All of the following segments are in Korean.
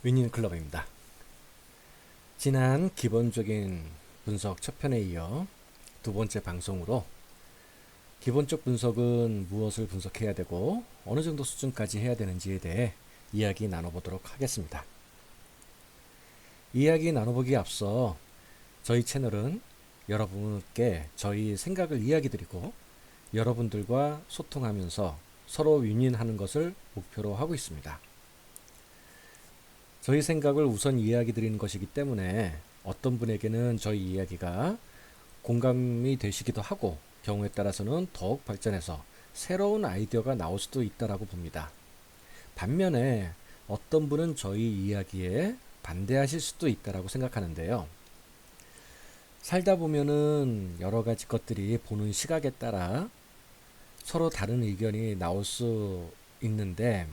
위닝 클럽입니다. 지난 기본적인 분석 첫 편에 이어 두 번째 방송으로 기본적 분석은 무엇을 분석해야 되고 어느 정도 수준까지 해야 되는지에 대해 이야기 나눠보도록 하겠습니다. 이야기 나눠보기에 앞서 저희 채널은 여러분께 저희 생각을 이야기 드리고 여러분들과 소통하면서 서로 윈윈하는 것을 목표로 하고 있습니다. 저희 생각을 우선 이야기 드리는 것이기 때문에 어떤 분에게는 저희 이야기가 공감이 되시기도 하고 경우에 따라서는 더욱 발전해서 새로운 아이디어가 나올 수도 있다라고 봅니다. 반면에 어떤 분은 저희 이야기에 반대하실 수도 있다라고 생각하는데요. 살다 보면은 여러 가지 것들이 보는 시각에 따라 서로 다른 의견이 나올 수 있는데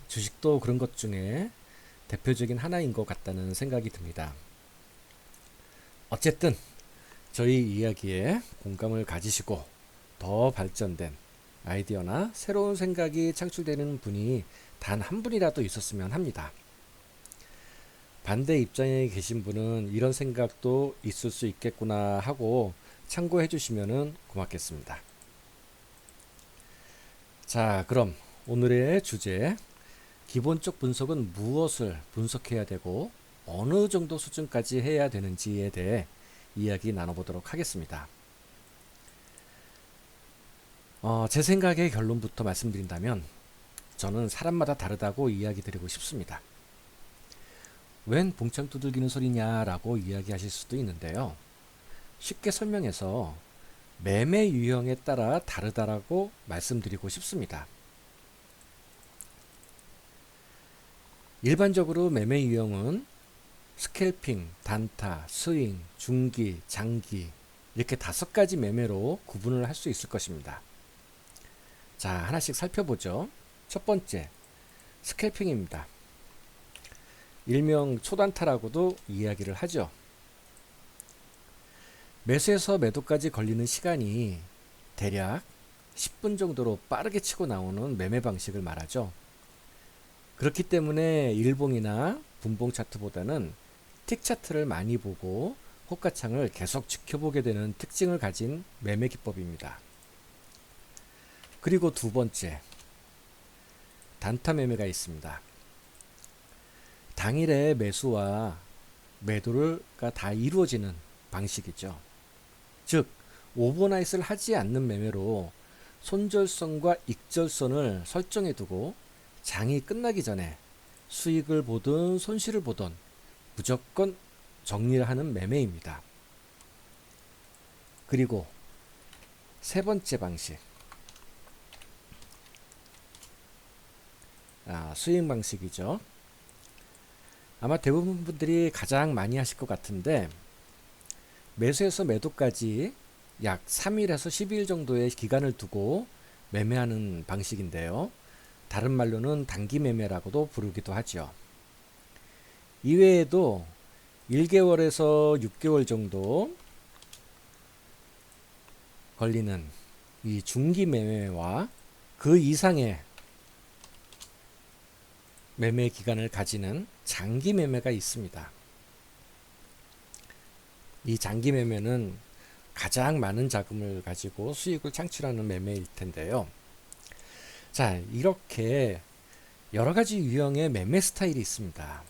주식도 그런 것 중에 대표적인 하나인 것 같다는 생각이 듭니다. 어쨌든 저희 이야기에 공감을 가지시고 더 발전된 아이디어나 새로운 생각이 창출되는 분이 단 한 분이라도 있었으면 합니다. 반대 입장에 계신 분은 이런 생각도 있을 수 있겠구나 하고 참고해 주시면 고맙겠습니다. 자, 그럼 오늘의 주제, 기본적 분석은 무엇을 분석해야 되고 어느 정도 수준까지 해야 되는지에 대해 이야기 나눠보도록 하겠습니다. 제 생각의 결론부터 말씀드린다면 저는 사람마다 다르다고 이야기 드리고 싶습니다. 웬 봉창 두들기는 소리냐라고 이야기하실 수도 있는데요. 쉽게 설명해서 매매 유형에 따라 다르다라고 말씀드리고 싶습니다. 일반적으로 매매 유형은 스캘핑, 단타, 스윙, 중기, 장기 이렇게 5가지 매매로 구분을 할 수 있을 것입니다. 자, 하나씩 살펴보죠. 첫 번째, 스캘핑입니다. 일명 초단타라고도 이야기를 하죠. 매수에서 매도까지 걸리는 시간이 대략 10분 정도로 빠르게 치고 나오는 매매 방식을 말하죠. 그렇기 때문에 일봉이나 분봉 차트보다는 틱 차트를 많이 보고 호가창을 계속 지켜보게 되는 특징을 가진 매매 기법입니다. 그리고 두 번째, 단타 매매가 있습니다. 당일에 매수와 매도가 다 이루어지는 방식이죠. 즉, 오버나잇을 하지 않는 매매로 손절선과 익절선을 설정해 두고 장이 끝나기 전에 수익을 보든 손실을 보든 무조건 정리를 하는 매매입니다. 그리고 세 번째 방식, 스윙 방식이죠. 아마 대부분 분들이 가장 많이 하실 것 같은데 매수에서 매도까지 약 3일에서 12일 정도의 기간을 두고 매매하는 방식인데요. 다른 말로는 단기 매매라고도 부르기도 하죠. 이외에도 1개월에서 6개월 정도 걸리는 이 중기 매매와 그 이상의 매매 기간을 가지는 장기 매매가 있습니다. 이 장기 매매는 가장 많은 자금을 가지고 수익을 창출하는 매매일 텐데요. 자, 이렇게 여러 가지 유형의 매매 스타일이 있습니다.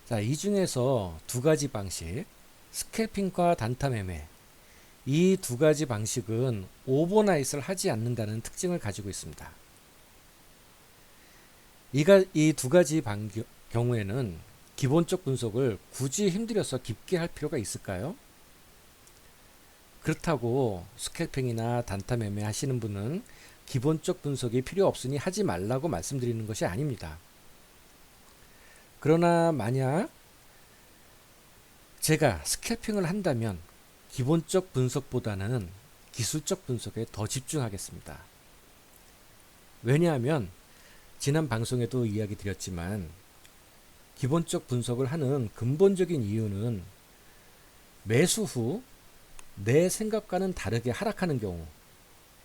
자, 이 중에서 두 가지 방식, 스캘핑과 단타 매매, 이 두 가지 방식은 오버나잇을 하지 않는다는 특징을 가지고 있습니다. 이 두 가지 경우에는 기본적 분석을 굳이 힘들여서 깊게 할 필요가 있을까요? 그렇다고 스캘핑이나 단타 매매 하시는 분은 기본적 분석이 필요 없으니 하지 말라고 말씀드리는 것이 아닙니다. 그러나 만약 제가 스캘핑을 한다면 기본적 분석보다는 기술적 분석에 더 집중하겠습니다. 왜냐하면 지난 방송에도 이야기 드렸지만 기본적 분석을 하는 근본적인 이유는 매수 후 내 생각과는 다르게 하락하는 경우,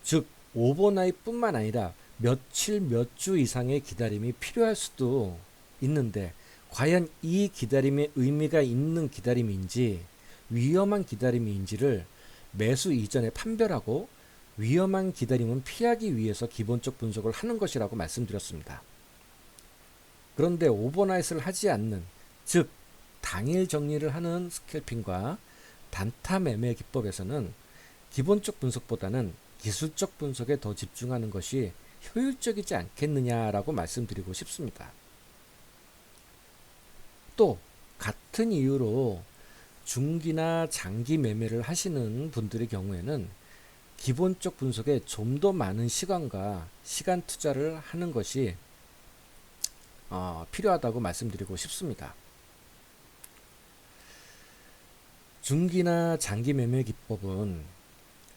즉 오버나잇 뿐만 아니라 며칠 몇 주 이상의 기다림이 필요할 수도 있는데 과연 이 기다림에 의미가 있는 기다림인지 위험한 기다림인지를 매수 이전에 판별하고 위험한 기다림은 피하기 위해서 기본적 분석을 하는 것이라고 말씀드렸습니다. 그런데 오버나잇을 하지 않는, 즉 당일 정리를 하는 스캘핑과 단타 매매 기법에서는 기본적 분석보다는 기술적 분석에 더 집중하는 것이 효율적이지 않겠느냐라고 말씀드리고 싶습니다. 또 같은 이유로 중기나 장기 매매를 하시는 분들의 경우에는 기본적 분석에 좀 더 많은 시간과 시간 투자를 하는 것이 필요하다고 말씀드리고 싶습니다. 중기나 장기 매매 기법은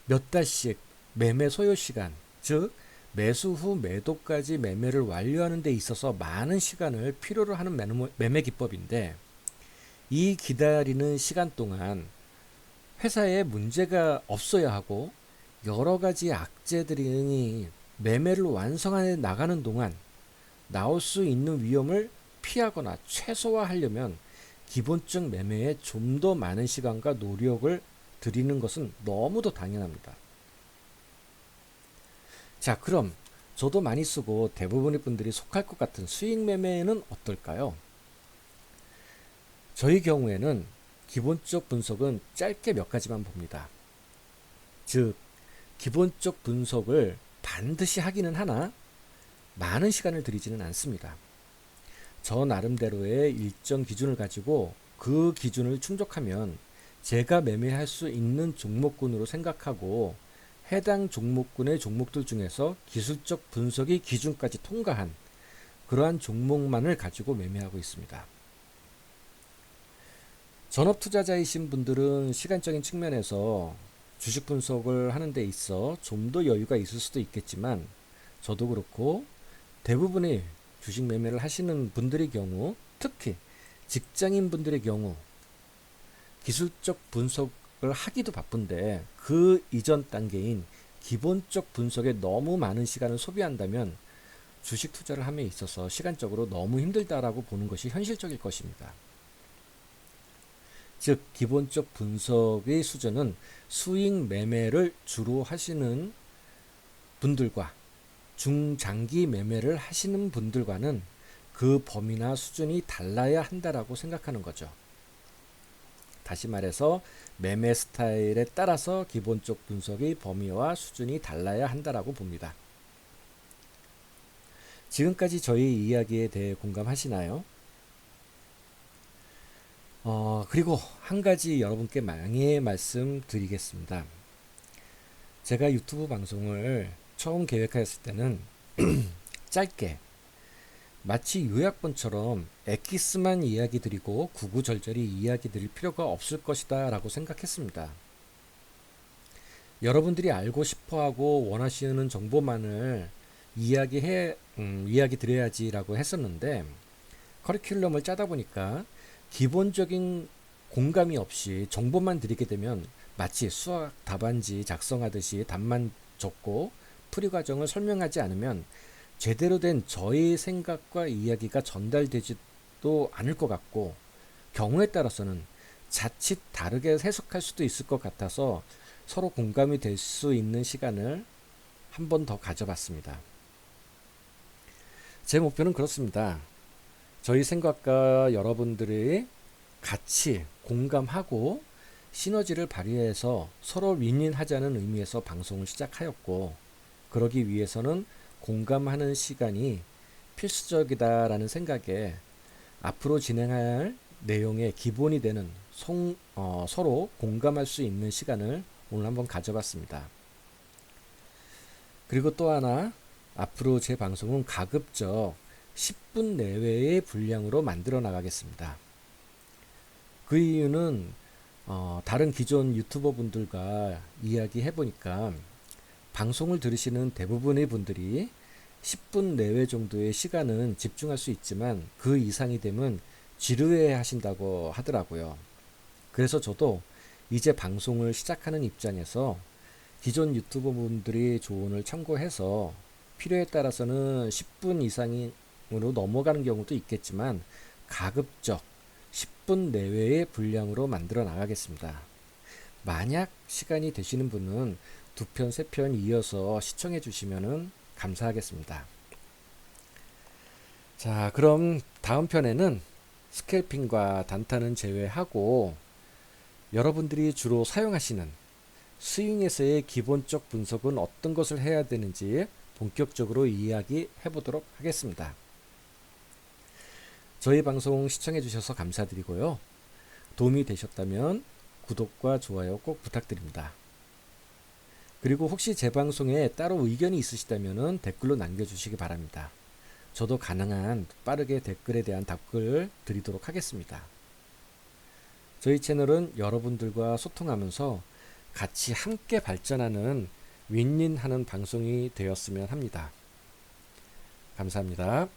몇 달씩 매매 소요 시간, 즉 매수 후 매도까지 매매를 완료하는 데 있어서 많은 시간을 필요로 하는 매매 기법인데, 이 기다리는 시간 동안 회사에 문제가 없어야 하고 여러 가지 악재들이 매매를 완성해 나가는 동안 나올 수 있는 위험을 피하거나 최소화하려면 기본적 매매에 좀 더 많은 시간과 노력을 들이는 것은 너무도 당연합니다. 자, 그럼 저도 많이 쓰고 대부분의 분들이 속할 것 같은 수익 매매는 어떨까요? 저희 경우에는 기본적 분석은 짧게 몇 가지만 봅니다. 즉, 기본적 분석을 반드시 하기는 하나 많은 시간을 들이지는 않습니다. 저 나름대로의 일정 기준을 가지고 그 기준을 충족하면 제가 매매할 수 있는 종목군으로 생각하고 해당 종목군의 종목들 중에서 기술적 분석의 기준까지 통과한 그러한 종목만을 가지고 매매하고 있습니다. 전업 투자자이신 분들은 시간적인 측면에서 주식 분석을 하는 데 있어 좀 더 여유가 있을 수도 있겠지만, 저도 그렇고 대부분의 주식 매매를 하시는 분들의 경우, 특히 직장인 분들의 경우 기술적 분석을 하기도 바쁜데 그 이전 단계인 기본적 분석에 너무 많은 시간을 소비한다면 주식 투자를 함에 있어서 시간적으로 너무 힘들다라고 보는 것이 현실적일 것입니다. 즉 기본적 분석의 수준은 수익 매매를 주로 하시는 분들과 중장기 매매를 하시는 분들과는 그 범위나 수준이 달라야 한다라고 생각하는 거죠. 다시 말해서 매매 스타일에 따라서 기본적 분석의 범위와 수준이 달라야 한다라고 봅니다. 지금까지 저희 이야기에 대해 공감하시나요? 그리고 한 가지 여러분께 양해 말씀드리겠습니다. 제가 유튜브 방송을 처음 계획하였을 때는 짧게 마치 요약본처럼 엑기스만 이야기 드리고 구구절절히 이야기 드릴 필요가 없을 것이다 라고 생각했습니다. 여러분들이 알고 싶어하고 원하시는 정보만을 이야기 드려야지 라고 했었는데, 커리큘럼을 짜다 보니까 기본적인 공감이 없이 정보만 드리게 되면 마치 수학 답안지 작성하듯이 답만 적고 풀이 과정을 설명하지 않으면 제대로 된 저의 생각과 이야기가 전달되지도 않을 것 같고, 경우에 따라서는 자칫 다르게 해석할 수도 있을 것 같아서 서로 공감이 될 수 있는 시간을 한 번 더 가져봤습니다. 제 목표는 그렇습니다. 저희 생각과 여러분들이 같이 공감하고 시너지를 발휘해서 서로 윈윈하자는 의미에서 방송을 시작하였고, 그러기 위해서는 공감하는 시간이 필수적이다라는 생각에 앞으로 진행할 내용의 기본이 되는 서로 공감할 수 있는 시간을 오늘 한번 가져봤습니다. 그리고 또 하나, 앞으로 제 방송은 가급적 10분 내외의 분량으로 만들어 나가겠습니다. 그 이유는 다른 기존 유튜버 분들과 이야기해 보니까 방송을 들으시는 대부분의 분들이 10분 내외 정도의 시간은 집중할 수 있지만 그 이상이 되면 지루해 하신다고 하더라고요. 그래서 저도 이제 방송을 시작하는 입장에서 기존 유튜버 분들의 조언을 참고해서 필요에 따라서는 10분 이상으로 넘어가는 경우도 있겠지만 가급적 10분 내외의 분량으로 만들어 나가겠습니다. 만약 시간이 되시는 분은 2편, 3편 이어서 시청해 주시면 감사하겠습니다. 자, 그럼 다음 편에는 스캘핑과 단타는 제외하고 여러분들이 주로 사용하시는 스윙에서의 기본적 분석은 어떤 것을 해야 되는지 본격적으로 이야기해 보도록 하겠습니다. 저희 방송 시청해 주셔서 감사드리고요. 도움이 되셨다면 구독과 좋아요 꼭 부탁드립니다. 그리고 혹시 제 방송에 따로 의견이 있으시다면 댓글로 남겨주시기 바랍니다. 저도 가능한 빠르게 댓글에 대한 답글 드리도록 하겠습니다. 저희 채널은 여러분들과 소통하면서 같이 함께 발전하는 윈윈하는 방송이 되었으면 합니다. 감사합니다.